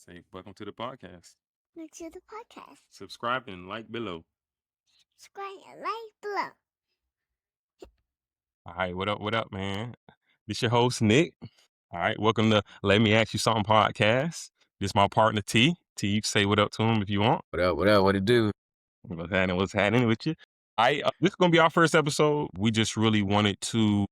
Say welcome to the podcast. Next to the podcast. Subscribe and like below. Subscribe and like below. All right, what up, man? This your host, Nick. All right, welcome to Let Me Ask You Something podcast. This my partner, T. T, you can say what up to him if you want. What up? What up? What it do? What's happening with you? This is going to be our first episode. We just really wanted to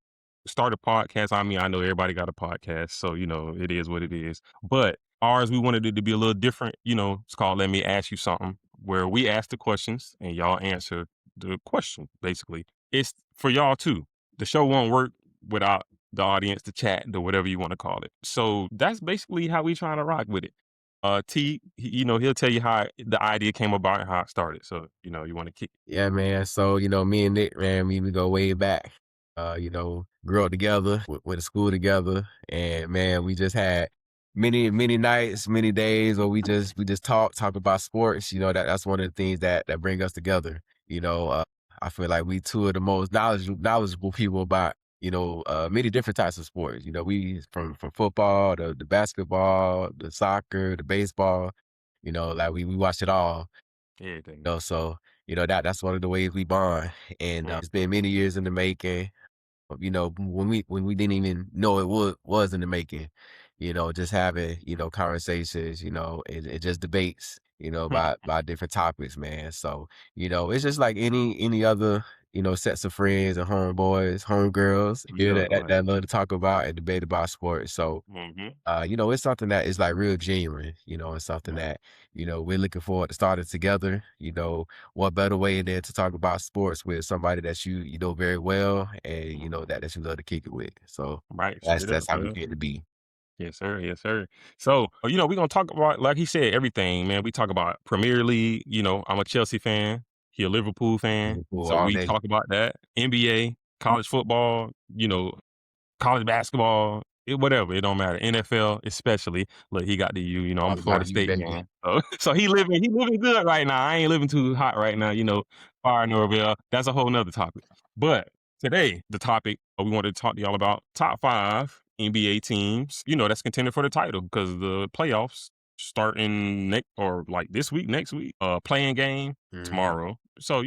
start a podcast. I mean, I know everybody got a podcast, so, it is what it is. But ours, we wanted it to be a little different. It's called Let Me Ask You Something, where we ask the questions and y'all answer the question, basically. It's for y'all, too. The show won't work without the audience, the chat, the whatever you want to call it. So that's basically how we trying to rock with it. T, he'll tell you how the idea came about and how it started. So, you want to kick. Yeah, man. So, me and Nick, man, we go way back. Grew up together, went to school together, and man, we just had many nights, many days where we just talk about sports. That's one of the things that bring us together. I feel like we two of the most knowledgeable people about many different types of sports. We from football to the basketball, the soccer, the baseball. Like we watch it all. Everything. So that's one of the ways we bond, and it's been many years in the making. When we didn't even know it was in the making. Just having conversations, and just debates, about different topics, man. So it's just like any other sets of friends and homeboys, homegirls, that love to talk about and debate about sports. So it's something that is like real genuine, it's something that, we're looking forward to starting together. What better way than to talk about sports with somebody that you know very well and that you love to kick it with. So Right. that's how we get to be. Yes, sir. Yes, sir. So, we're going to talk about, like he said, everything, man. We talk about Premier League. I'm a Chelsea fan. He a Liverpool fan. Liverpool So all we day. talk about that. NBA, college football, college basketball, whatever. It don't matter. NFL, especially. Look, he got the U. I'm All a about Florida you, State baby. man. So he living good right now. I ain't living too hot right now. Fire Norville. That's a whole nother topic. But today, the topic we wanted to talk to y'all about top 5 NBA teams. That's contending for the title because the playoffs starting this week, next week. Playing game tomorrow. So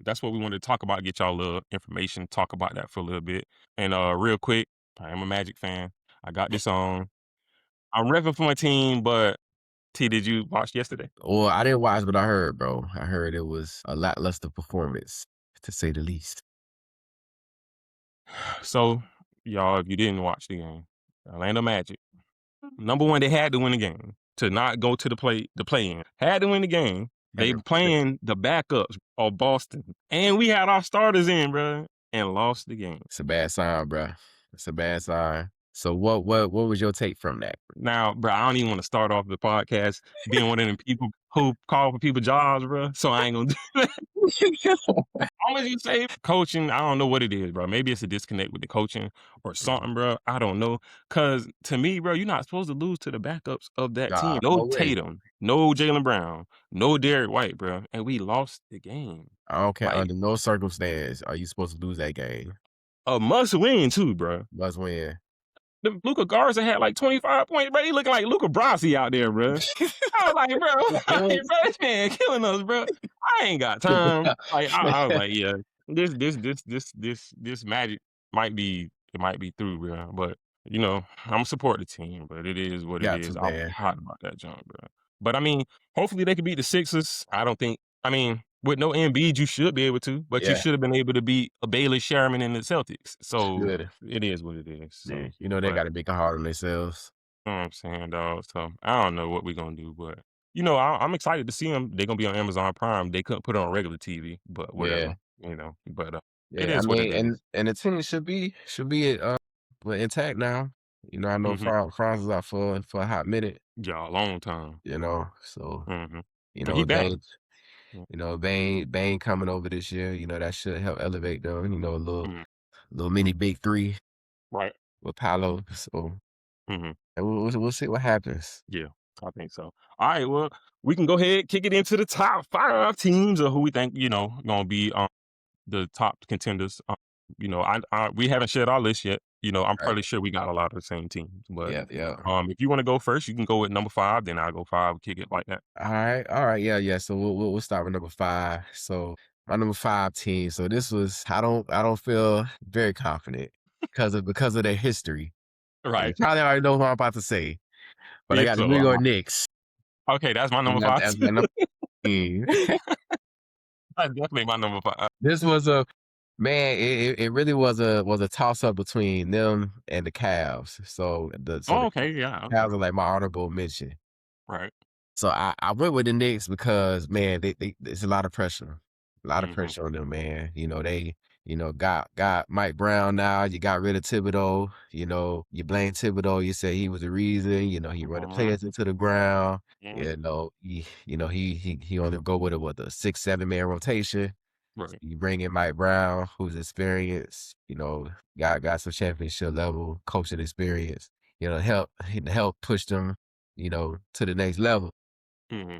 that's what we wanted to talk about. Get y'all a little information. Talk about that for a little bit. And real quick, I am a Magic fan. I got this on. I'm repping for my team, but T, did you watch yesterday? Well, I didn't watch, but I heard, bro. I heard it was a lackluster performance, to say the least. So, y'all, if you didn't watch the game, Orlando Magic, number one, they had to win the game to not go to the play-in. Had to win the game. They playing the backups of Boston, and we had our starters in, bro, and lost the game. It's a bad sign, bro. It's a bad sign. So what was your take from that? Now, bro, I don't even want to start off the podcast being one of them people who call for people jobs, bro. So I ain't gonna do that. Always you say coaching, I don't know what it is, bro. Maybe it's a disconnect with the coaching or something, bro. I don't know. Cause to me, bro, you're not supposed to lose to the backups of that team. No Tatum, no Jaylen Brown, no Derek White, bro. And we lost the game. I don't care. Under no circumstance are you supposed to lose that game. A must win too, bro. Must win. The Luka Garza had like 25 points, bro. He looking like Luka Brasi out there, bro. I was like, bro, this man killing us, bro. I ain't got time. I was like, yeah, this Magic might be through, bro. But I'm support the team, but it is what it is. I'm hot about that jump, bro. But I mean, hopefully they can beat the Sixers. With no Embiid, you should be able to, but you should have been able to beat a Baylor, Sherman, and the Celtics. So it is what it is. So, they got to make it hard on themselves. You know what I'm saying, dog? So I don't know what we're going to do, but I'm excited to see them. They're going to be on Amazon Prime. They couldn't put it on regular TV, but whatever, but it is what it is. And the team should be intact now. I know Franz is out for a hot minute. Yeah, a long time. So, he back. Bane coming over this year, that should help elevate them, a little mini big three. Right. With Paolo. So and we'll see what happens. Yeah, I think so. All right, well, we can go ahead, kick it into the top 5 teams of who we think, gonna be the top contenders we haven't shared our list yet. I'm Right. probably sure we got a lot of the same teams, but Yeah, yeah. if you want to go first, you can go with number 5. Then I'll go 5. Kick it like that. All right, yeah, yeah. So we'll start with number 5. So my number 5 team. So this was I don't feel very confident because of their history. And you Right. probably already know what I'm about to say, but I If got the so, New York Knicks. okay, that's my And number 5 that's too. my number team. That's definitely my number 5. This was a man. It really was a toss up between them and the Cavs. So the Oh, okay, yeah, okay, Cavs are like my honorable mention. right. So I went with the Knicks because man, they it's a lot of Hmm. pressure on them, man. They got Mike Brown now. You got rid of Thibodeau. You blame Thibodeau. You say he was the reason. He run the Hmm. players into the ground. Hmm. He only go with a 6-7 man rotation. Right. You bring in Mike Brown, who's experienced. Got some championship level coaching experience. Help push them. To the next level. Hmm.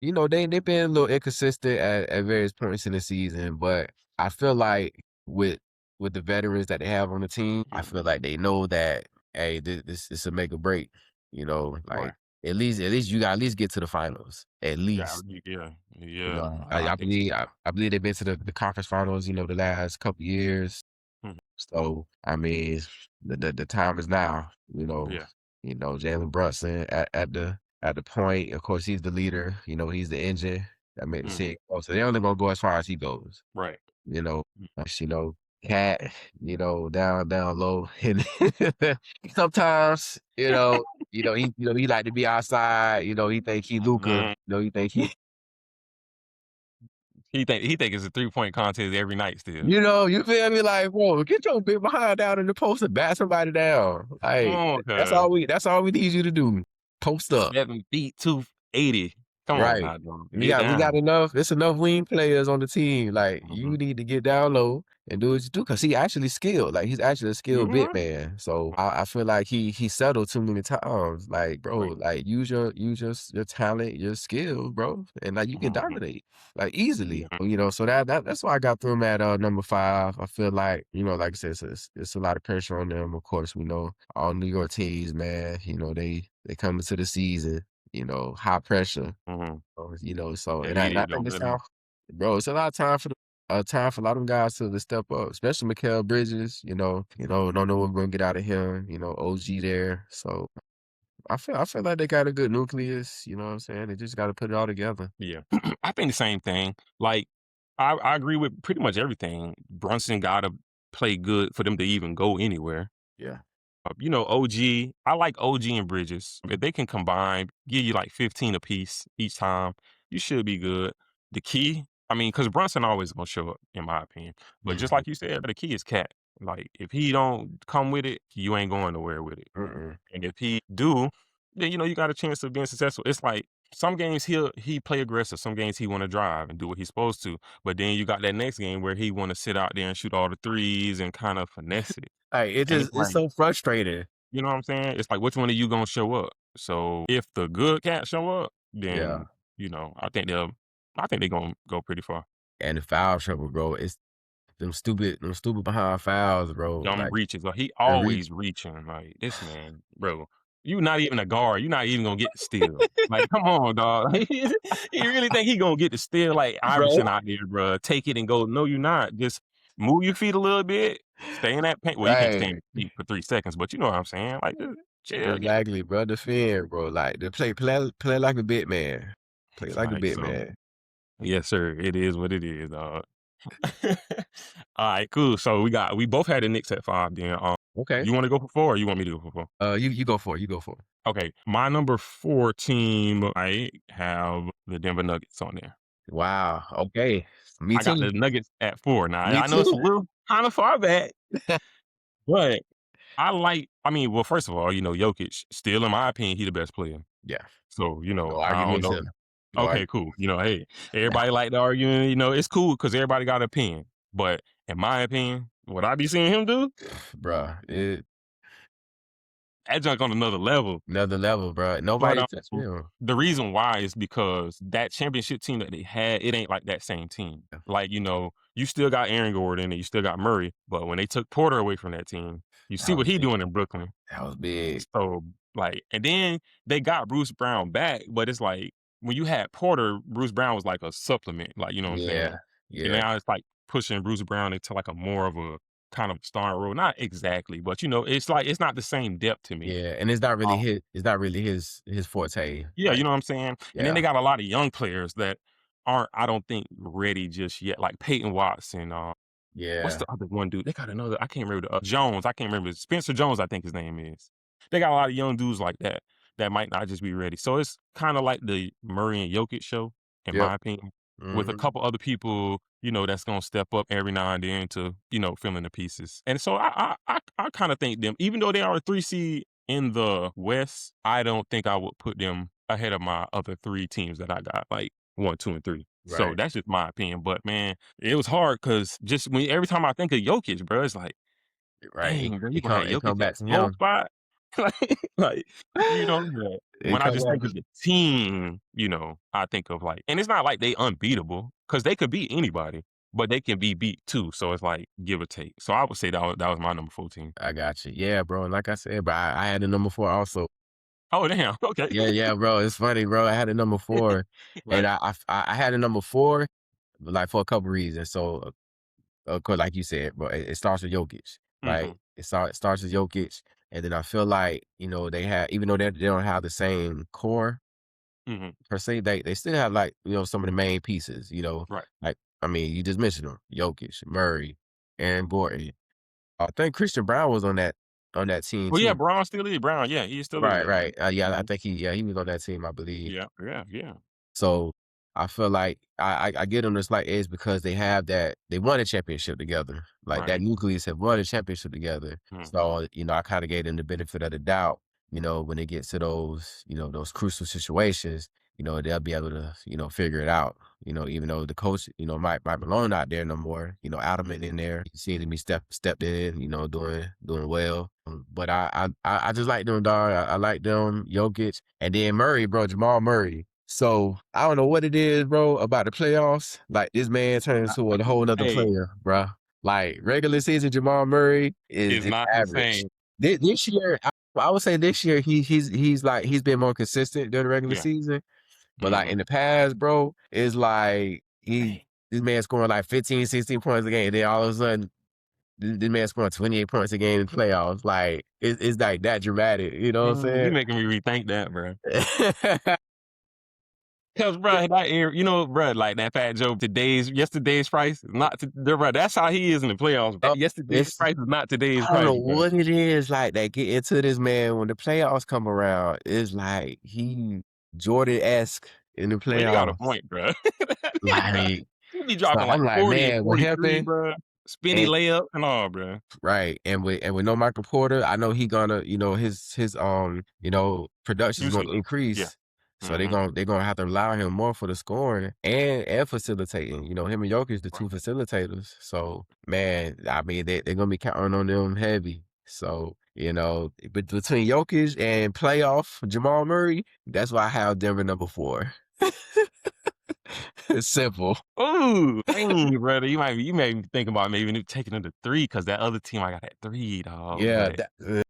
They've been a little inconsistent at various points in the season, but I feel like with the veterans that they have on the team, I Hmm. feel like they know that hey, this will make a break. Right. Like at least you got to at least get to the finals. At Yeah. least. Yeah. Yeah. I I think so. believe I believe they've been to the conference finals, the last couple years. Mhm. So I mean, the time is now. Yeah. Jalen Brunson at the point. Of course, he's the leader. He's the engine that made the Hmm. team go. So they're only gonna go as far as he goes. Right. You know, Mm. Cat. Down low, and sometimes he like to be outside. He think he Luca. Mhm. He think he. He think it's a 3-point contest every night still. You feel me? Like, bro, get your big behind down in the post and bat somebody down. Come Like, on, that's cuz. all we need you to do. Post up. 7 feet, 280. Come on Right. now, dog. We Get got we got down. enough. It's enough wing players on the team. Like, Mhm. you need to get down low and do what you do because he actually skilled. Like, he's actually a skilled bit Mhm. man. So I feel like he settled too many times. Like, bro, Right. like use your talent, your skill, bro, and like you can Mhm. dominate like easily. Mhm. So that's why I got them at number 5. I feel like like I said, it's a lot of pressure on them. Of course, we know all New York teams, man. They come into the season. High pressure. Mhm. So and Heavy I hitters think don't it's let time, him. bro. It's a lot of time for time for a lot of them guys to step up, especially Mikal Bridges. Don't know what we're gonna get out of him. OG there. So I feel like they got a good nucleus. You know what I'm saying? They just got to put it all together. Yeah. I think the same thing. Like, I agree with pretty much everything. Brunson gotta play good for them to even go anywhere. Yeah. OG, I like OG and Bridges. If they can combine, give you like 15 apiece each time, you should be good. The key, I mean, because Brunson always gonna show up, in my opinion. But just Mhm. like you said, the key is Cat. Like, if he don't come with it, you ain't going nowhere with it. Mm-mm. And if he do, then you got a chance of being successful. It's like some games he play aggressive, some games he want to drive and do what he's supposed to. But then you got that next game where he want to sit out there and shoot all the threes and kind of finesse it. Like And it's it's like, so frustrating. you know what I'm saying? It's like, which one of you gonna show up? So if the good cats show up, Yeah. then I think they're gonna go pretty far. And the foul trouble, bro. It's them stupid behind fouls, bro. Dumb Like reaches. Like he and reach. always reaching. Like this man, bro. You not even a guard. You not even gonna get the steal. Like, come on, dog. You really think he gonna get the steal like Bro. Iverson out there, bro? Take it and go. No, you're not. Just move your feet a little bit. Stay in that paint. Well, you can't stay in Right. the paint for 3 seconds, but you know what I'm saying. Like, just chill. Exactly, bro. Defend, bro. Like the play like a big man. Play like a Like big so. man. Yes, sir. It is what it is, dog. All right, cool. So we both had the Knicks at 5. Then, Okay. you want to go for 4, or you want me to go for 4? You go for it. You go for it. Okay, my number 4 team, I have the Denver Nuggets on there. Wow. Okay. Me I got too. the Nuggets at 4. Now Me I know it's a too. little kind of far back, but I mean, well, first of all, Jokic, still in my opinion, he the best player. Yeah. So, No I don't arguments know. here. No Okay, argument. cool. Hey, everybody like the argument, it's cool because everybody got an opinion. But in my opinion, what I be seeing him do, Bruh. that junk on another level. Another level, bro. But, Nobody touched him. the reason why is because that championship team that they had, it ain't like that same team. Like, you still got Aaron Gordon and you still got Murray, but when they took Porter away from that team, you see That what was he big. doing in Brooklyn. That was big. So, like, and then they got Bruce Brown back, but it's like when you had Porter, Bruce Brown was like a supplement, like, you know what I'm saying? Yeah. And Yeah. now it's like pushing Bruce Brown into like a more of a kind of starring role. Not exactly, but it's like it's not the same depth to me. Yeah. And it's not really his forte. Yeah, Like, you know what I'm saying? And then yeah. they got a lot of young players that aren't, I don't think, ready just yet, like Peyton Watson. What's Yeah. the other one dude? They got another, I can't remember Jones. I can't remember. Spencer Jones, I think his name is. They got a lot of young dudes like that that might not just be ready. So it's kind of like the Murray and Jokic show, in Yep. my opinion, with a Mhm. couple other people, that's gonna step up every now and then to, fill in the pieces. And so I kind of think them, even though they are a 3 seed in the West, I don't think I would put them ahead of my other 3 teams that I got, like 1, 2, and 3. So Right. that's just my opinion. But man, it was hard because just every time I think of Jokic, bro, it's like, Right. dang, bro, you It gonna have come it come Jokic at back to 4 him. spot? Like, but It when I come just back think of the team, I think of like, and it's not like they unbeatable because they could beat anybody, but they can be beat too. So it's like give or take. So I would say that was my number 14. I got you. Yeah, bro. And like I said, bro, I had the number 4 also. Oh damn, okay, Yeah, yeah, bro. It's funny, bro. I had a number 4, and right. I had a number 4, like for a couple reasons. So, of course, like you said, bro, it starts with Jokic, right? Hmm. It starts with Jokic, and then I feel like they have, even though they don't have the same core Hmm. per se, they still have like some of the main pieces. Right. Like I mean, you just mentioned them: Jokic, Murray, Aaron Gordon. I think Christian Brown was on that team Well, yeah, too. Brown still is Brown. Yeah, he still is Right, that right. team. Yeah, I Hmm. think he was on that team, I believe. Yeah, yeah, yeah. So I feel like I get them this slight edge because they won a championship together. Like that Right. nucleus have won a championship together. Hmm. So, I kind of gave them the benefit of the doubt, when it gets to those crucial situations, they'll be able to, figure it out. Even though the coach, Mike Malone not there no more, Adamant in there. He seems to be stepped in, doing well. But I just like them, dog. I like them, Jokic. And then Murray, bro, Jamal Murray. So I don't know what it is, bro, about the playoffs. Like this man turns into a whole nother Hey, player, bro. Like regular season Jamal Murray it's is not the average. same. This year, I would say this year he's been more consistent during the regular Yeah. season. But like Hmm. in the past, bro, it's like this man scoring like 15, 16 points a game. Then all of a sudden, this man scoring 28 points a game in the playoffs. Like it's like that dramatic. You know what You I'm making me rethink that, bro. saying? Cause bro, that era, bro, like that Fat Joe, yesterday's price is not, bro. That's how he is in the playoffs. Oh, Yesterday's it's price is not today's I don't know price, bro. what it is like that get into this man when the playoffs come around. It's like he Jordan-esque in the Well, you got a playoffs. point, bro. Like, He be so dropping like I'm like, 40 and man, what 43, happened? bro. Spinny And layup and all, bro. right, and with no Michael Porter, I know he gonna, his production's gonna Usage. Yeah. increase. So they're Hmm. gonna have to rely on him more for the scoring and facilitating. Him and Jokic the Right. two facilitators. So man, I mean they're gonna be counting on them heavy. So, but between Jokic and playoff Jamal Murray, that's why I have Denver number 4. It's simple. Ooh, dang, brother. You made me think about maybe taking him to 3 because that other team I got at 3, dog. Yeah, But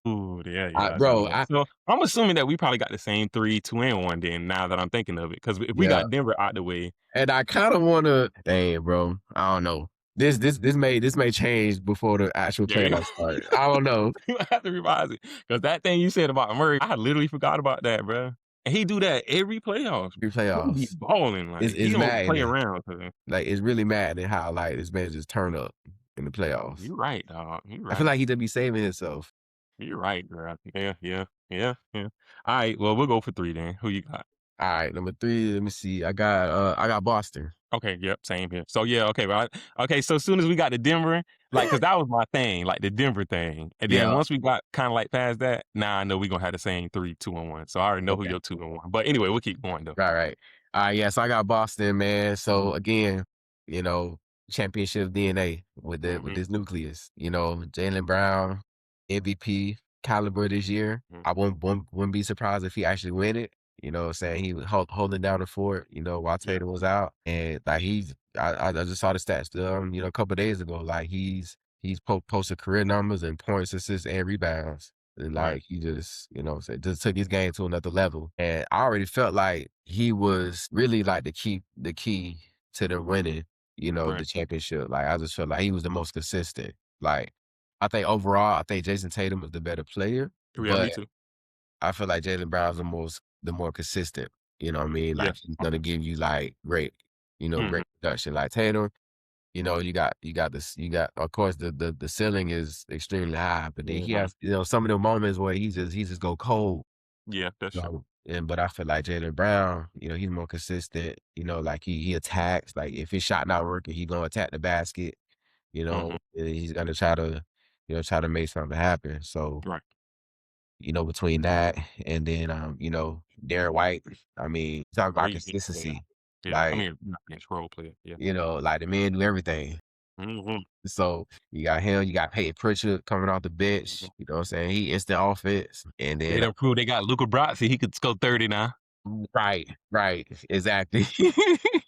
ooh, yeah, I, yeah, I don't bro, know. I So I'm assuming that we probably got the same 3, 2, and 1 then, now that I'm thinking of it. Because if we yeah. got Denver out the way, And I kind of want to, dang, bro. I don't know. This may change before the actual yeah, playoffs start. I don't know. you might have to revise it. Because that thing you said about Murray, I literally forgot about that, bro. And he do that every playoffs. Three He be playoffs. balling. Like, he It's don't play maddening. around. Cause Like it's really maddening how like this man just turn up in the playoffs. you right, dog. You I feel right. like he just be saving himself. You right, bro. Yeah, yeah, yeah, yeah. All right, well, we'll go for 3 then. Who you got? All right, number 3. Let me see. I got Boston. Okay, yep, same here. So yeah, okay, right. Okay, so as soon as we got to Denver, like, cause that was my thing, like the Denver thing. And then Yeah. once we got kind of like past that, now I know we gonna have the same 3, 2, and 1. So I already know who Okay. your 2 and 1. But anyway, we'll keep going though. Right, right. All right, yeah. So I got Boston, man. So again, you know, championship DNA with Hmm. this nucleus. Jalen Brown, MVP. caliber this year. Mhm. I wouldn't be surprised if he actually win it. You know what I'm saying? He was holding down the fort, while Yeah. Tatum was out. And like I just saw the stats a couple days ago. Like he's posted career numbers and points, assists, and rebounds. And Right. like he just, just took his game to another level. And I already felt like he was really like the key to the winning, Right. the championship. Like I just felt like he was the most consistent. Like I think overall, I think Jason Tatum is the better player, Yeah, me but too. I feel like Jaylen Brown's the more consistent. You know what I mean? Yeah. Like he's gonna give you like Mhm. great production. Like Tatum, you got this, of course the ceiling is extremely high, but then he Mhm. has some of the moments where he just go cold. Yeah, that's true. But I feel like Jaylen Brown, he's more consistent. Like he attacks. Like if his shot not working, he gonna attack the basket. Mhm. And he's gonna try to make something happen. So Right. between that and then, Derek White, I mean, talk about Great bench player. consistency. Yeah. I Like, mean, not bench, role player. Yeah. like the man do everything. Mhm. So you got him, you got Peyton Pritchard coming off the bench. Mhm. You know what I'm saying? He instant offense. And They then, done proved they got Luka Brasi, he could score 30 now. right, exactly.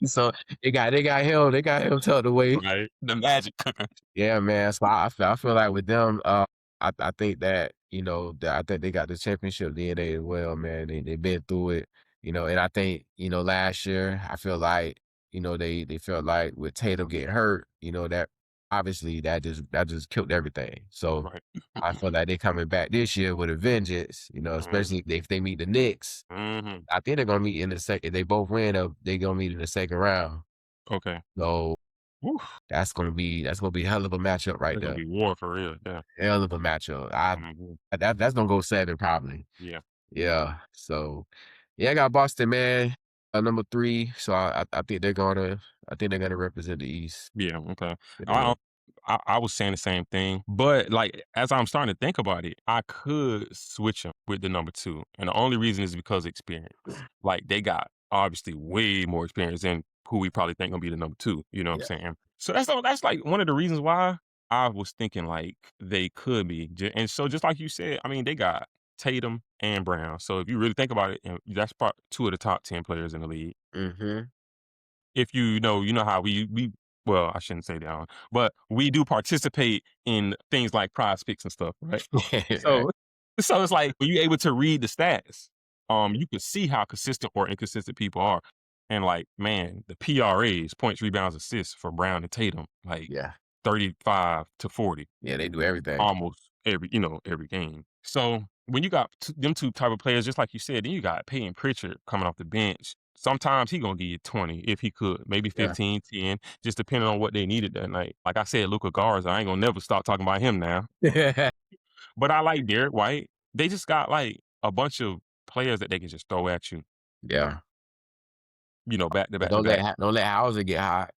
So they got him tucked away. Right. The magic cooker. Yeah, man. So I feel like with them, I think that that I think they got the championship DNA as well, man. They've been through it, and I think last year I feel like they felt like with Tatum getting hurt, that obviously that just killed everything. So Right. I feel like they coming back this year with a vengeance, Mhm. especially if they meet the Knicks. Mhm. I think they're gonna meet in the second. If they both win, they gonna meet in the second round. Okay. So Woo. that's gonna be a hell of a matchup right That's gonna there. be war for real. Yeah. Hell of a matchup. I Mhm. that's gonna go 7 probably. Yeah. Yeah. So, yeah, I got Boston, man, number 3. So I think they're gonna represent the East. Yeah, okay. Yeah. I I was saying the same thing, but, like, as I'm starting to think about it, I could switch them with the number 2, and the only reason is because experience. Like, they got obviously way more experience than who we probably think gonna be the number 2, you know what I'm Yeah. saying? So that's, like, one of the reasons why I was thinking, like, they could be j and so just like you said, I mean, they got Tatum and Brown, so if you really think about it, that's prob 2 of the top 10 players in the league. Mhm. If you know how we well, I shouldn't say that, but we do participate in things like prize picks and stuff, right? Right. So so it's like when you're able to read the stats, you can see how consistent or inconsistent people are. And like, man, the PRAs, points, rebounds, assists for Brown and Tatum, like Yeah. 35 to 40 Yeah, they do everything. almost every game. So when you got them two type of players, just like you said, then you got Peyton Pritchard coming off the bench. Sometimes he gonna give you 20 if he could, maybe Yeah. 15, 10, just depending on what they needed that night. Like I said, Luka Garza, I ain't gonna never stop talking about him now. But I like Derek White. They just got like a bunch of players that they can just throw at you, Yeah. back to But back to back. don't let Hauser get hot.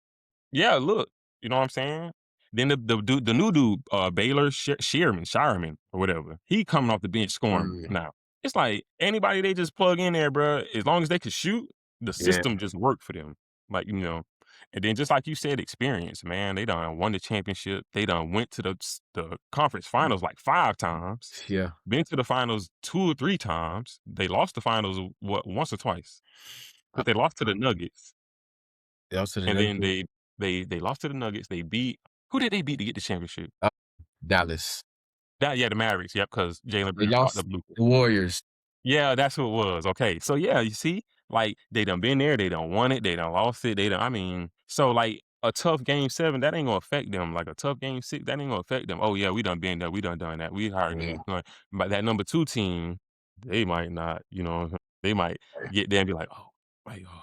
Yeah, look, you know what I'm saying? Then the new dude, Baylor Shireman or whatever, he coming off the bench scoring Mm, now. It's like anybody they just plug in there, bruh, as long as they can shoot, the yeah. system just worked for them. Like, and then just like you said, experience, man. They done won the championship. They done went to the conference finals like 5 times. Yeah. Been to the finals 2 or 3 times. They lost the finals, what, once or twice, Uh, but they lost to the Nuggets. they also And didn't then they lost to the Nuggets. They beat who did they beat to get the championship? uh, Dallas. Yeah, the Mavericks. Yep, because Jalen They Brown caught the lost blue. the Warriors. Yeah, that's who it was. Okay, so yeah, you see, like they done been there, they done won it, they done lost it, they done. I mean, so like a tough game 7, that ain't gonna affect them. Like a tough game 6, that ain't gonna affect them. Oh yeah, we done been there, we done that. We hired Yeah. them. But that number 2 team, they might not. They might get there and be like, oh,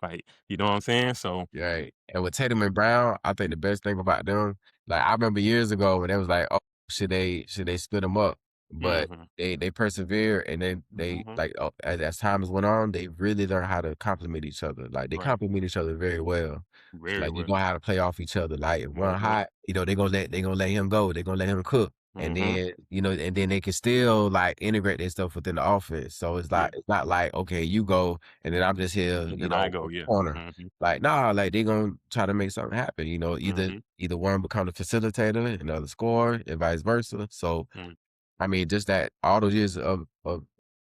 like, you know what I'm saying? So, Right. And with Tatum and Brown, I think the best thing about them, like I remember years ago when they was like, oh, should they split them up? But hmm they persevere and then they hmm like as time has went on, they really learn how to complement each other. Like they right, complement each other very well. very Like they well. know how to play off each other. Like if one hmm hot, they gonna let him go. They're gonna let him cook. And hmm then, and then they can still like integrate their stuff within the offense. So Yeah, it's not like, okay, you go and then I'm just here, and then I on go, the yeah. corner. hmm Like, nah, like they gonna try to make something happen. Either hmm either one become the facilitator and the other score and vice versa. So I mean, just that all those years of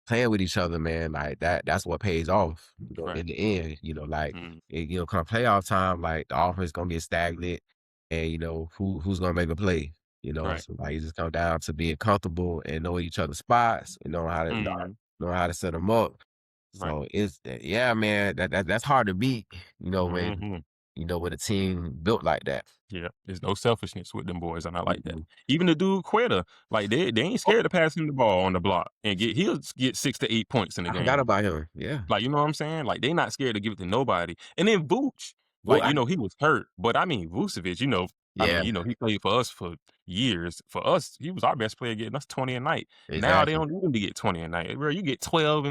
playing with each other, man, like that's what pays off, Right. in the end, like, Mm, come playoff time, like the offense gonna get stagnant and who's gonna make a play, right. so like it just come down to being comfortable and knowing each other's spots and Mhm, know how to set them up. right. So yeah, man, that's hard to beat, when Mhm. with a team built like that. Yeah, there's no selfishness with them boys, and I like that. Mhm. Even the dude Quetta, like they ain't Oh, scared to pass him the ball on the block and he'll get 6 to 8 points in the I forgot game. about him. Yeah. Like, you know what I'm saying? Like, they not scared to give it to nobody. And then Vooch, Well, like, he was hurt, but I mean, Vucevic, yeah, he played for us for years. For us, he was our best player getting us 20 a night. Now they exactly. don't need him to get 20 a night. Bro, you get 12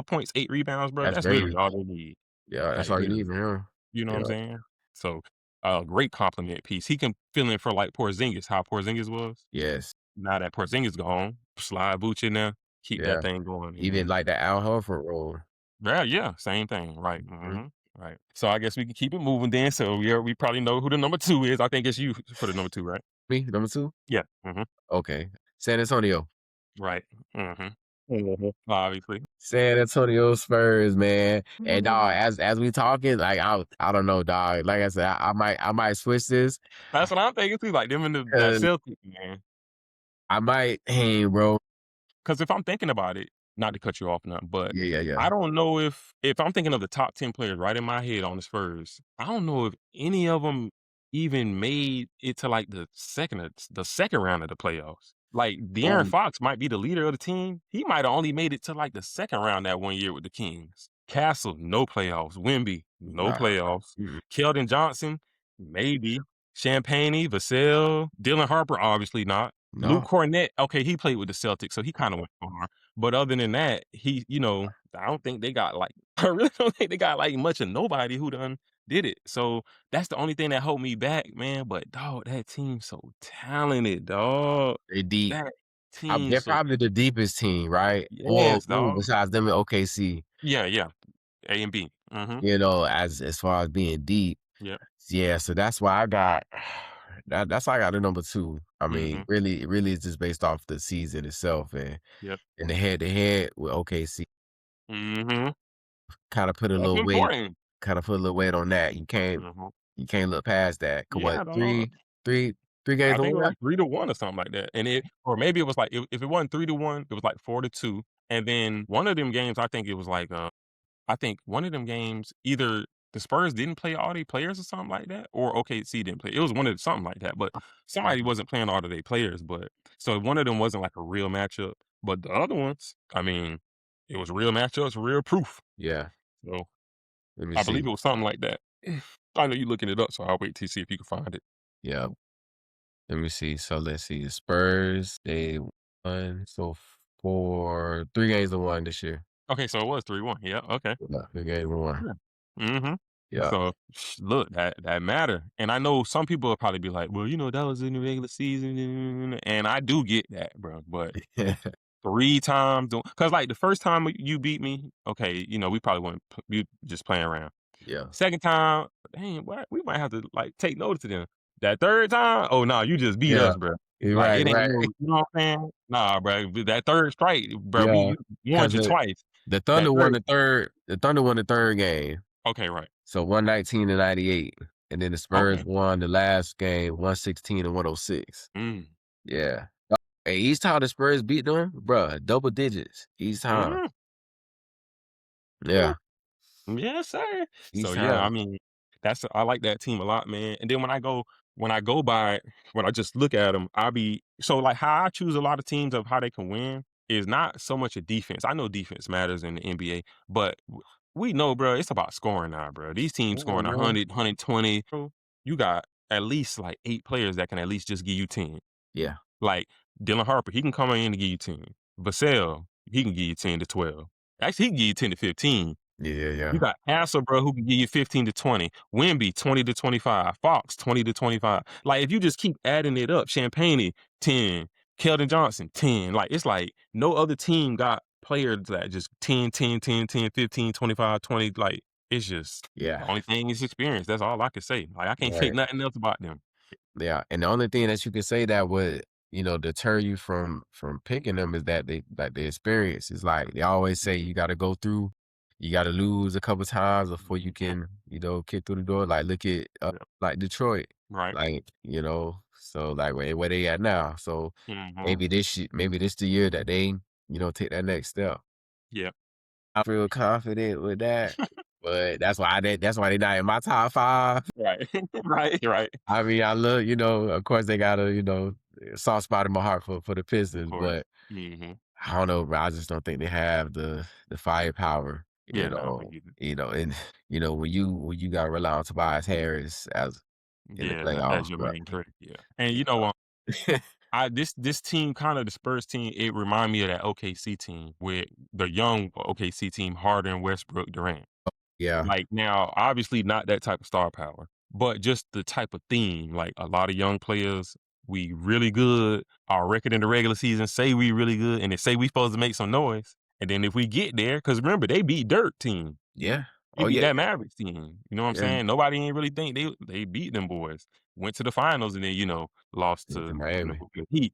points, 8 rebounds, bro. That's That's literally great. all they need. Yeah, that's Like, all you need literally. from him. You know what I'm Yeah, saying? So, great compliment piece. He can fill in for like Porzingis, how Porzingis was. yes, Now that Porzingis gone, slide Vooch in there, keep that yeah. thing going, Even and like the Al Horford role. yeah, same thing, right, Mhm. right. So I guess we can keep it moving then. So we probably know who the number 2 is. I think it's you for the number 2, right? Me, number 2? Yeah, Okay. San Antonio. right, obviously. San Antonio Spurs, man. And dog, as we talking, like I don't know, dog. Like I said, I might switch this That's what I'm thinking too, like them and that 'cause Celtics, man. I might hang, bro. Because if I'm thinking about it, not to cut you off now, but Yeah, yeah, yeah. I don't know if I'm thinking of the top 10 players right in my head on the Spurs, I don't know if any of them even made it to like the second round of the playoffs. Like De'Aaron Um, Fox might be the leader of the team. He might have only made it to like the second round that one year with the Kings. Castle, no playoffs. Wimby, no nah. playoffs. Mm-mm. Keldon Johnson, maybe. Champagne, Vassell, Dylan Harper, obviously not. Luke No. Cornett, okay, he played with the Celtics, so he kinda went far. But other than that, I don't think they got, like I really don't think they got, like, much of nobody who done did it. So, that's the only thing that hold me back, man, but dog, that team's so talented, dog. They deep. That team They're so probably the deepest team, right? yes, Well, dog. besides them in OKC, Yeah, yeah. A and B. Mhm. as far as being deep. Yep. Yeah, so that's why I got that's why I got the number 2. I mean, Mhm. really it's just based off the season itself Yep. and the head to head with OKC Mhm. kinda put a That's little weight important. kinda put a little weight on that. Mhm. You can't look past that. 'Cause what, Yeah, dog. three 3 games I to think it was 1? like 3-1 or something like that, and it or maybe it was like if it wasn't 3-1, it was like 4-2, and then one of them games, I think it was like, I think one of them games, either the Spurs didn't play all their players or something like that, or OKC didn't play. It was one of something like that, but somebody wasn't playing all of their players, but so one of them wasn't like a real matchup, but the other ones, I mean, it was real matchups, real proof. Yeah, So, let me I believe see. it was something like that. I know you looking it up, so I'll wait to see if you can find it. Yeah, let me see. So let's see. The Spurs, they won for 3 games to 1 this year. Okay, so it was 3-1. Yeah, okay. Yeah, 3 games to 1. Yeah. Mhm. Yeah. So, look, that matter, and I know some people will probably be like, "Well, that was in the regular season," and I do get that, bro, but 3 times because like, the first time you beat me, okay, we probably were not we just playing around. Yeah. Second time, dang, what we might have to, like, take notice of them. That third time, oh, no, you just beat Yeah. us, bro. You're Like, right, it ain't right. no you know what I'm saying? Nah, bro, that third strike, bro, Yeah, we warned because you twice. the That Thunder won third the third game, okay, right. so 119-98, and then the Spurs Okay. won the last game 116-106. Mm. Yeah. Hey, each time the Spurs beat them, bruh, double digits each time. Mm. Yeah, Yes, sir. each So yeah, time. I mean, I like that team a lot, man. And then when I go by when I just look at them, I be so like how I choose a lot of teams of how they can win is not so much a defense. I know defense matters in the NBA, but we know, bro, it's about scoring now, bro. These teams Yeah, scoring man. 100, 120. Bro, you got at least like 8 players that can at least just give you 10. Yeah. Like Dylan Harper, he can come in and give you 10. Vassell, he can give you 10 to 12. Actually, he can give you 10 to 15. Yeah, yeah, You yeah. got Hansel, bro, who can give you 15 to 20. Wimby, 20 to 25. Fox, 20 to 25. Like, if you just keep adding it up, Champagne, 10. Keldon Johnson, 10. Like, it's like no other team got players that just 10, 10, 10, 10, 15, 25, 20. Like, it's just the Yeah, only thing is experience. That's all I can say. Like, I can't say right. nothing else about them. Yeah, and the only thing that you can say that with deter you from picking them is that they like the experience. It's like they always say you gotta go through, you gotta lose a couple times before you Mhm. can, kick through the door. Like look at Yeah. like Detroit. Right. Like, so like where they at now. So Mhm. maybe this the year that they, take that next step. Yeah. I feel confident with that, but that's why they not in my top 5. Right. Right, right. I mean, I love, of course they got a, soft spot in my heart for the Of Pistons, course. but Mhm. I don't know, bro. I just don't think they have the firepower, Yeah, no, me either. and when you got to rely on Tobias Harris as in the Yeah, playoffs, as your bro. main threat, yeah. And you know Yeah. what? I this team, kinda the Spurs team, it remind me of that OKC team with the young OKC team, Harden, Westbrook, Durant. Yeah. Like, now, obviously not that type of star power, but just the type of theme, like, a lot of young players, we really good, our record in the regular season say we really good, and they say we supposed to make some noise, and then if we get there, because remember, they beat dirt team. Yeah. They Oh beat yeah. that Mavericks team, you know what I'm Yeah. saying? Nobody ain't really think they beat them boys. Went to the finals and then, lost Yeah, to to, Miami. the Heat.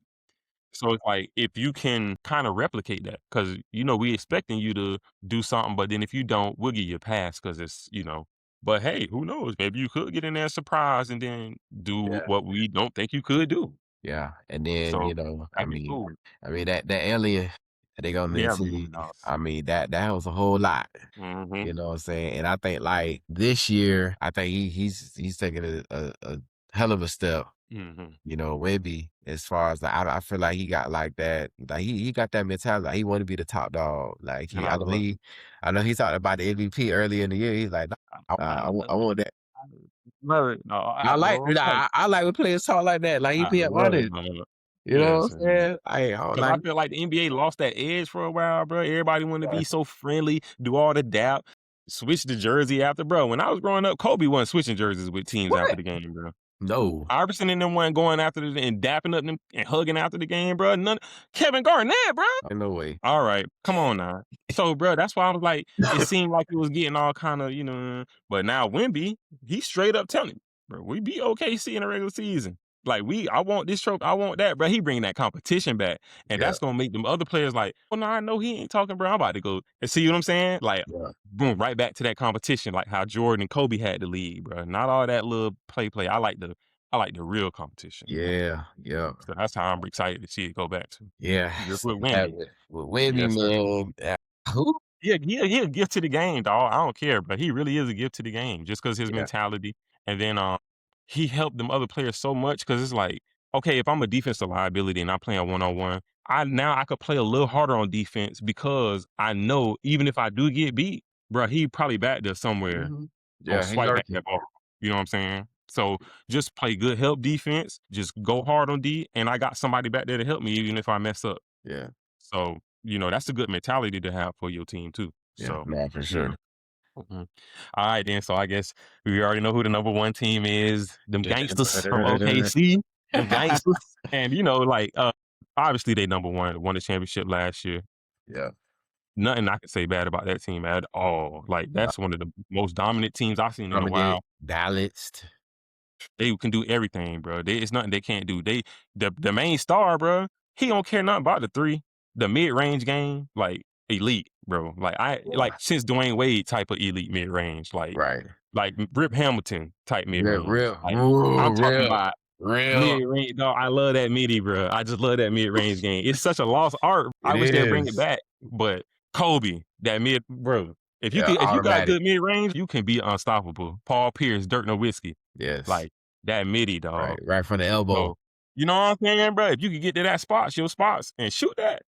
So it's like, if you can kinda replicate that, because we expecting you to do something, but then if you don't, we'll give you a pass because but hey, who knows? Maybe you could get in there surprise and then do Yeah. what we don't think you could do. Yeah. And then, So, I that'd be mean, cool. that alien that they got on their Yeah, team, man, dog. I mean, that was a whole lot. Mhm, You know what I'm saying? And I think like this year, I think he's taking a hell of a step, mhm. Wemby, as far as like I feel like he got like that, like he got that mentality. Like he want to be the top dog. Like And I love it. I know he talked about the MVP earlier in the year. He's like, I I love want that. I love it. No, I like bro, right. I like when players talk like that. Like he I be love it, honest. man. You know Yes, what I'm saying? I don't 'cause I like. feel like the NBA lost that edge for a while, bro. Everybody wanna be so friendly, do all the dap, switch the jersey after bro, when I was growing up, Kobe wasn't switching jerseys with teams after What? the game, bro. No, Iverson and them wasn't going after and dapping up them and hugging after the game, bro. None Kevin Garnett, bro. ain't no way. All right, come on now. So, bro, that's why I was like, it seemed like it was getting all kinda, but now Wemby, he straight up telling me, "Bro, we beat OKC in the regular season. Like, I want this trophy, I want that," bro. He bringing that competition back, and Yeah, that's gonna make them other players like, "Oh, no, I know he ain't talking, bro. I'm about to go." And see what I'm saying? Like, yeah, boom, right back to that competition, like how Jordan and Kobe had the league, bro. Not all that little play. I like the real competition. yeah, yeah. So that's how I'm excited to see it go back to. Yeah, Just so with that Wemby. with Wemby, Yes, sir. man, who? He a gift to the game, dog. I don't care, but he really is a gift to the game just because his Yeah, mentality. And then he helped them other players so much because it's like, okay, if I'm a defensive liability and I'm playing one-on-one, I could play a little harder on defense because I know even if I do get beat, bro, he probably back there somewhere mhm. gonna Yeah, he swipe back lurking. that ball. You know what I'm saying? So just play good help defense, just go hard on D, and I got somebody back there to help me even if I mess up. Yeah, So, that's a good mentality to have for your team too. yeah, So, nah, for you sure. know. Mhm. Alright then, so I guess we already know who the number 1 team is, them gangsters from OKC, them gangsters, and, obviously they number 1, won the championship last year. Yeah, Nothing I can say bad about that team at all. Like, nah, that's one of the most dominant teams I've seen in a dominant, while. balanced. They can do everything, bro. It's nothing they can't do. The main star, bro, he don't care nothing about the 3. The mid-range game, like, elite, bro. Like, Yeah, since Dwayne Wade type of elite mid-range, right. like Rip Hamilton type Real, mid-range. real, Like, ooh, I'm talking real, about real. mid-range, dog. I love that midi, bro. I just love that mid-range game. It's such a lost art. I It wish they'd bring it is. back, but Kobe, that mid, bro. Yeah, If you got automatic. good mid-range, you can be unstoppable. Paul Pierce, Dirk Nowitzki, Yes, like that midi, right, dog. right from the elbow. So, you know what I'm saying, bro? If you could get to that spots, your spots, and shoot that.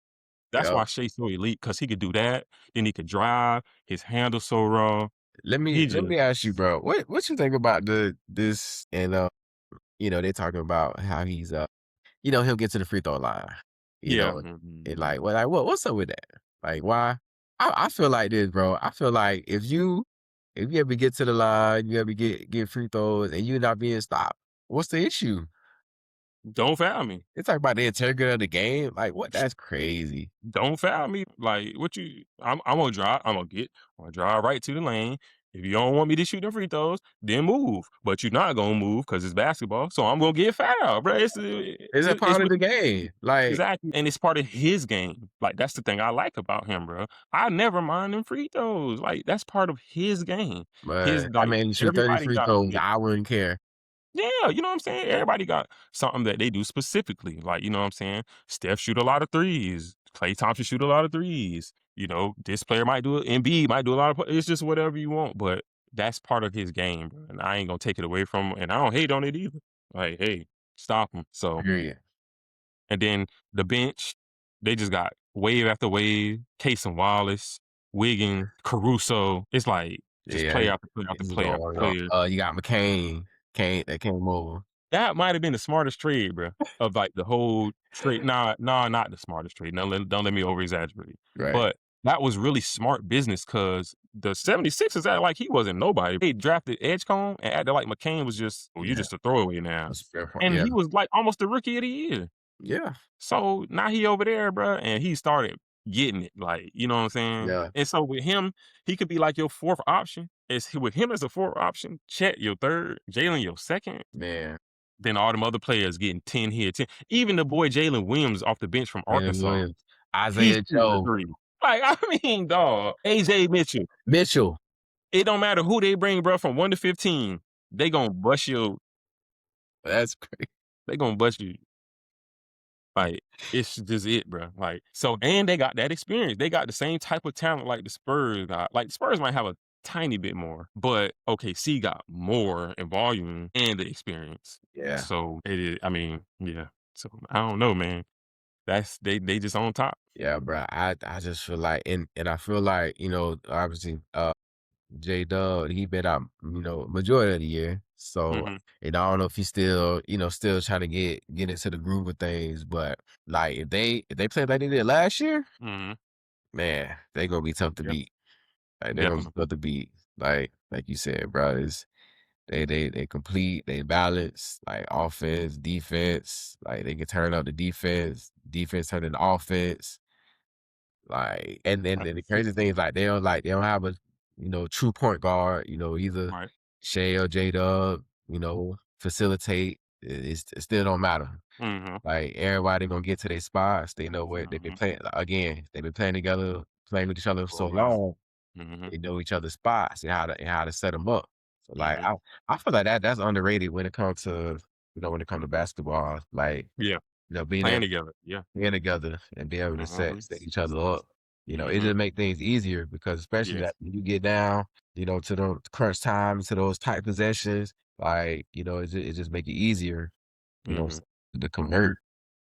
That's Yep. why Shay's so elite, because he could do that. Then he could drive. His handle so raw. He Let just, me ask you, bro. What you think about this and they're talking about how he's he'll get to the free throw line. You yeah. know, and Mhm. like what's up with that? Like why? I feel like this, bro. I feel like if you ever get to the line, you ever get free throws and you're not being stopped, what's the issue? Don't foul me. They talk about the integrity of the game. Like what? That's crazy. Don't foul me. Like, what you I'm gonna drive. I'm gonna drive right to the lane. If you don't want me to shoot them free throws, then move. But you're not gonna move because it's basketball, so I'm gonna get fouled, bro. It's a It's part of the game. Like, exactly, and it's part of his game. Like, that's the thing I like about him, bro. I never mind them free throws. Like, that's part of his game. His but I like mean, you shoot 30 everybody free got throws, I wouldn't care. yeah, you know what I'm saying? Everybody got something that they do specifically. Like, you know what I'm saying? Steph shoot a lot of threes. Klay Thompson shoot a lot of threes. You know, this player might do it. Embiid might do a lot of. It's just whatever you want, but that's part of his game, bro. And I ain't gonna take it away from him. And I don't hate on it either. Like, hey, stop him. So, Agreed. and then the bench, they just got wave after wave. Case and Wallace, Wiggins, Caruso. It's like just Yeah, play after play after it's play after going play. on. You got McCain, that came over. That might have been the smartest trade, bro, of like the whole trade. Nah, not the smartest trade. No, don't let me over exaggerate. Right. But that was really smart business because the 76ers acted like he wasn't nobody. They drafted Edgecombe and acted like McCain was just, oh, you're Yeah. just a throwaway now. That's a fair point. And Yeah. he was like almost the rookie of the year. Yeah. So now he over there, bro, and he started getting it. Like, you know what I'm saying? Yeah. And so with him, he could be like your fourth option. It's with him as a fourth option, Chet your third, Jalen your second. Man. Then all them other players getting 10 here, 10. Even the boy Jalen Williams off the bench from Jalen Arkansas, Williams, he's Isaiah shooting the Joe, three. Like, I mean, dog, AJ Mitchell. Mitchell. It don't matter who they bring, bro, from 1 to 15. They gonna bust you. That's crazy. They gonna bust you. Like, it's just it, bro. Like, so, and they got that experience. They got the same type of talent like the Spurs got. Like, the Spurs might have a tiny bit more, but OKC got more in volume and the experience. Yeah. So it is. I mean, yeah. So I don't know, man. That's they just on top. Yeah, bro. I just feel like, and I feel like, obviously, J Dub, he been out, majority of the year. So, Mhm. and I don't know if he's still, still trying to get into the groove of things. But like, if they play like they did last year, Mhm. man, they gonna be tough to Yep. beat. Like, they're gonna be Definitely. tough to beat. Like you said, bro, they complete, they balance, like offense, defense. Like, they can turn up the defense turn into offense. Like, and then That's the the key. crazy thing is, like, they don't have a, true point guard, either Right. Shea or J-Dub, facilitate. It still don't matter. Mhm. Like, everybody gonna get to their spots. They know where they've been Mhm. playing. Again, they've been playing together, playing with each other for For so a while. long. Mhm. They know each other's spots and how to set them up. So, like, Mhm. I feel like that's underrated when it comes to, when it comes to basketball. Like, Yeah. being Playing able together. Yeah. being together and be able to Mhm. set each other up. It Mhm. just make things easier because especially Yes. that when you get down, to the crunch time, to those tight possessions, like, it just make it easier, Mhm. to convert.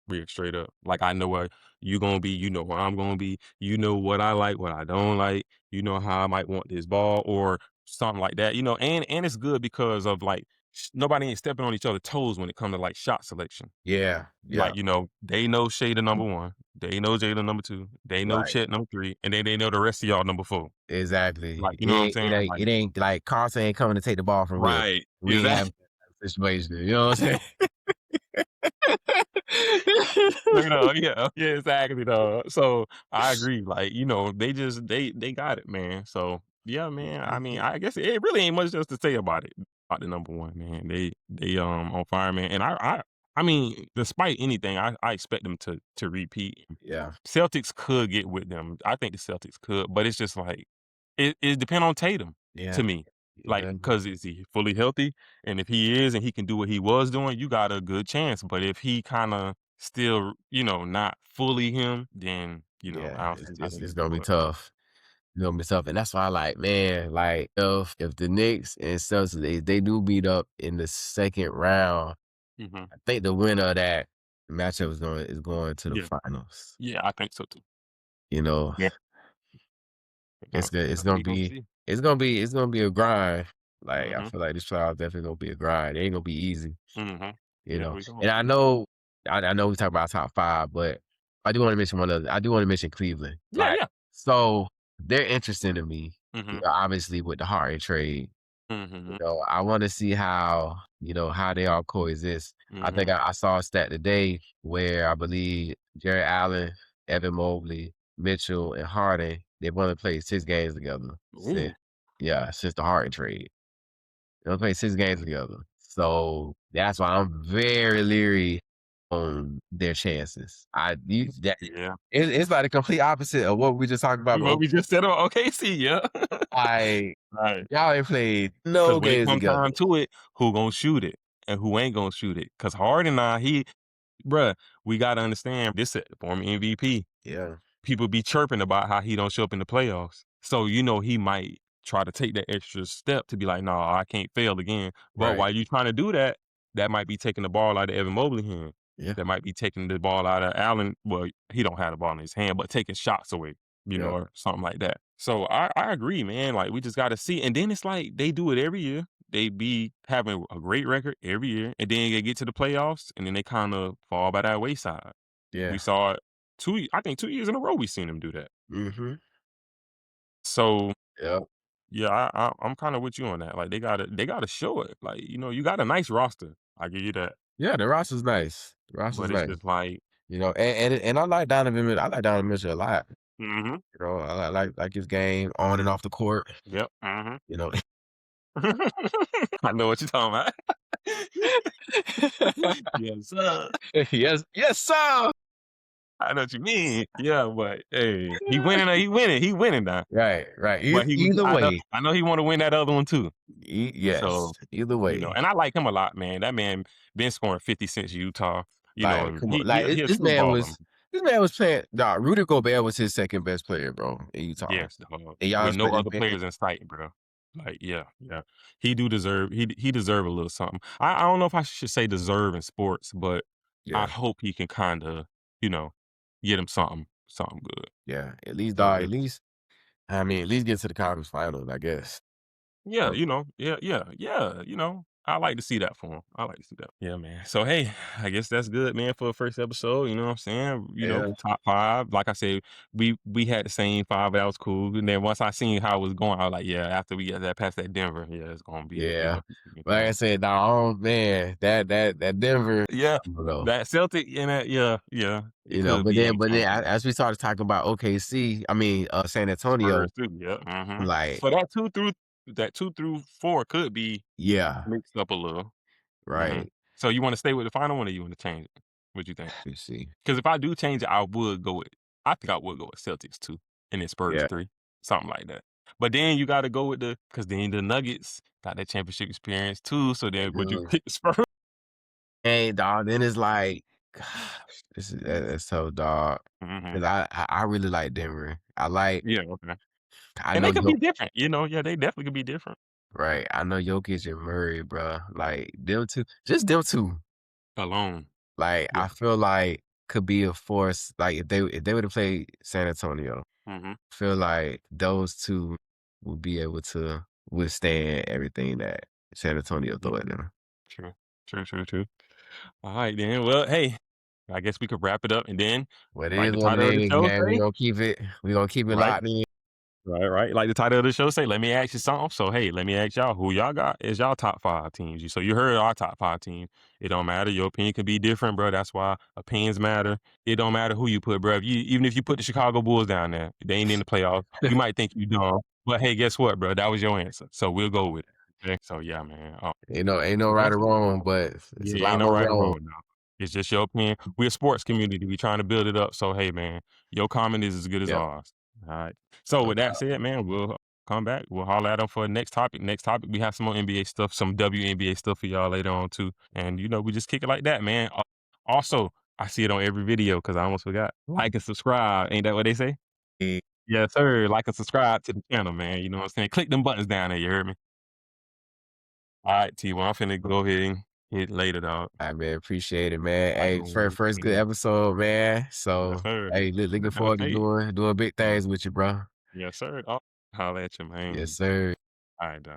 Yeah, straight up. Like, I know what you gonna be, you know where I'm gonna be, you know what I like, what I don't like, you know how I might want this ball or something like that, and it's good because of like nobody ain't stepping on each other's toes when it comes to like shot selection. Yeah, yeah, Like, they know Shay the number one, they know Jay the number two, they know right. Chet number three, and then they know the rest of y'all number four. Exactly. Like, you know what I'm saying? It Like, ain't like Carson ain't coming to take the ball from Will. right. We ain't Exactly. having that situation. You know what I'm saying? Yeah, yeah, exactly, dog. So I agree. Like, they just they got it, man. So yeah, man. I mean, I guess it really ain't much else to say about it. About the number one, man. They on fire, man. And I mean, despite anything, I expect them to repeat. Yeah, Celtics could get with them. I think the Celtics could, but it's just like it depend on Tatum yeah, to me. Like, yeah, cause is he fully healthy? And if he is and he can do what he was doing, you got a good chance. But if he kind of still, not fully him, then yeah. I don't think It's they gonna do be it. tough. It's gonna be tough, and that's why I like, man, like if the Knicks and Celtics they do beat up in the second round, Hmm. I think the winner of that matchup is going to the Yeah, finals. yeah, I think so too. You know, Yeah, it's we gonna gonna be see. it's gonna be a grind. Like, I Hmm. feel like this trial definitely gonna be a grind. It ain't gonna be easy. Hmm. Yeah, we gonna And I see. know, I know we talk about top five, but I do want to mention one other. I do want to mention Cleveland. Yeah, Like, yeah. so they're interesting to me. Hmm. Obviously with the Harden trade. Hmm. I want to see how how they all coexist. I think Hmm. I saw a stat today where I believe Jerry Allen, Evan Mobley, Mitchell, and Harden they've only played 6 games together Ooh, since. Yeah, since the Harden trade. They played 6 games together. So that's why I'm very leery on their chances. Yeah. It's like the complete opposite of what we just talked about. What we just said about OKC, yeah. I Right. y'all ain't played Because no when it games come together. time to it, who gonna shoot it and who ain't gonna shoot it? Because Harden now, bruh, we gotta understand this former MVP. Yeah, People be chirping about how he don't show up in the playoffs. So you know he might try to take that extra step to be like, no, I can't fail again. But right. while you trying to do that, that might be taking the ball out of Evan Mobley hand. Yeah, That might be taking the ball out of Allen. Well, he don't have the ball in his hand, but taking shots away, yeah, or something like that. So I agree, man. Like we just got to see. And then it's like they do it every year. They be having a great record every year, and then they get to the playoffs, and then they kind of fall by that wayside. We yeah. saw it I think 2 years in a row we seen him do that. Mhm. So Yep. yeah, I'm kind of with you on that. Like they gotta show it. Like you got a nice roster. I give you that. Yeah, the roster's nice. The roster's But it's nice. just like, And I like Donovan Mitchell. I like Donovan Mitchell a lot. mm-hmm, I like his game on and off the court. yep, mm-hmm. You know. I know what you're talking about. Yes, sir. Yes, sir. I know what you mean. Yeah, but hey, he winning now. Right. But Either way. I know he want to win that other one too. Yes. So Either way. and I like him a lot, man. That man been scoring 50 since Utah. Like, And come on. he a true baller. This man was playing. Nah, Rudy Gobert was his second best player, bro, in Utah. Yes, dog. And y'all With no expect other players in sight, bro. Like, yeah, yeah. He do deserve he deserve a little something. I don't know if I should say deserve in sports, but I yeah, hope he can kinda, you know, get him something good. yeah. At least, So dog. yeah. At least get to the conference finals, I guess. Yeah, Oh, yeah, I like to see that for him. I like to see that. Yeah, man. So, hey, I guess that's good, man, for the first episode, you know what I'm saying? yeah, Top 5. Like I said, we had the same 5, that was cool, and then once I seen how it was going, I was like, yeah, after we get that past that Denver, yeah, it's gonna be, yeah. Like I said, dog, oh man, that Denver, Yeah, I don't know. that Celtic and that yeah, it could But be then, game changing. as we started talking about OKC, San Antonio, Spurs too, yeah, mhm. like, So that 2 through 4 could be yeah, mixed up a little. Mhm. right. So you wanna stay with the final one or you wanna change it? What you think? Let's see. Because if I do change it, I think I would go with Celtics 2 and then Spurs Yeah. 3, something like that. But then you gotta go with because then the Nuggets got that championship experience too, so then would you Mm. pick the Spurs? Hey, dog. Then it's like, gosh, that's so dog. Mhm. Because I really like Denver. Yeah, okay. I And know they could Yo be different, yeah, they definitely could be different. right. I know Jokic and Murray, bro. Like them two, just them two. Alone. Like Yeah. I feel like could be a force. Like if they would have played San Antonio, Mhm. I feel like those two would be able to withstand everything that San Antonio throw at them. True. True. Alright then, well, hey, I guess we could wrap it up and then, What it like is, the what it title of the is, show man. say, We gonna keep it right? locked in. Right. Like the title of the show say, let me ask you something. So hey, let me ask y'all who y'all got is y'all top 5 teams. So you heard our top 5 teams. It don't matter. Your opinion can be different, bro. That's why opinions matter. It don't matter who you put, bro. Even if you put the Chicago Bulls down there, they ain't in the playoffs. We might think you dumb, but hey, guess what, bro? That was your answer. So we'll go with it. Okay? So yeah, man. Ain't no right That's or wrong, but it's a yeah, ain't lot no more right or wrong. wrong now. It's just your opinion. We're a sports community. We trying to build it up. So hey, man, your comment is as good as Yeah, ours. All right. So no with that doubt. said, man, we'll come back. We'll holler at them for the next topic. Next topic, we have some more NBA stuff, some WNBA stuff for y'all later on too. And we just kick it like that, man. Also, I see it on every video because I almost forgot. Like and subscribe. Ain't that what they say? Eh, Yes, sir. Like and subscribe to the channel, man. You know what I'm saying? Click them buttons down there. You heard me? All right, T. Well, I'm finna go ahead and hit later, dog. I man, appreciate it, man. All right, Hey, first good episode, man. yes, So, sir. hey, looking forward to Hey. doing big things with you, bro. Yes, sir. Oh, holla at you, Yes, man. sir. All right, dog.